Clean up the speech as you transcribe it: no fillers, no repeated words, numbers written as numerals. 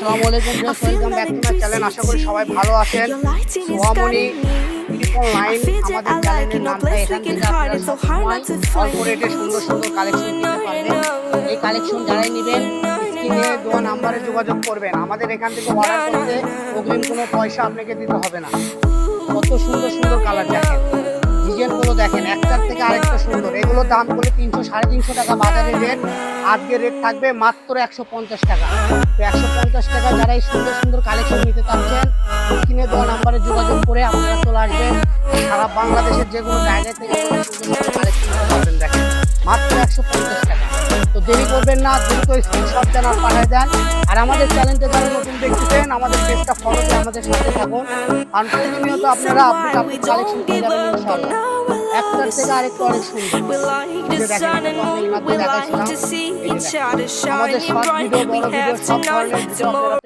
আসসালামু আলাইকুম viewers, welcome back to my channel. আশা করি সবাই ভালো আছেন। সোহামণি টেলিফোন লাইন আমাদের চ্যানেলের নামটা। এখান থেকে আপনারা সবসময় অল্প রেটে সুন্দর সুন্দর কালেকশন কিনতে পারবেন। এই কালেকশন যারাই নেবেন স্ক্রিনে দেওয়া নাম্বারে যোগাযোগ করবেন। আমাদের এখান থেকে অর্ডার করতে অগ্রিম কোনো পয়সা আপনাকে দিতে হবে না। কত সুন্দর সুন্দর কালার দেখেন, ডিজাইনগুলো দেখেন, একটার থেকে আরেকটা সুন্দর। এগুলোর দাম করে 300-350 টাকা বাজারের রেট। আজকের রেট থাকবে মাত্র 150 টাকা। তো 150 টাকা যারা এই সুন্দর সুন্দর কালেকশন নিতে চাচ্ছেন স্ক্রিনে দেওয়া নাম্বারে যোগাযোগ করে আপনারা চলে আসবেন। সারা বাংলাদেশের যে কোনো জায়গা থেকে সুন্দর সুন্দর কালেকশন নিতে পারবেন। দেখেন মাত্র 150 টাকা। তো দেরি করবেন না, দ্রুত স্ক্রিনশট দেন আর পাঠিয়ে দেন। আর আমাদের চ্যানেলটা যারা নতুন দেখতেছেন আমাদের পেজটা ফলো দিয়ে আমাদের সাথে থাকুন। আর প্রতিনিয়ত আপনারা আপডেট কালেকশন পেয়ে যাবেন ইনশাআল্লাহ। একটার থেকে আরেকটা অনেক সুন্দর। আমাদের শর্ট ভিডিও, বড় ভিডিও সব ধরনের ভিডিও আপনারা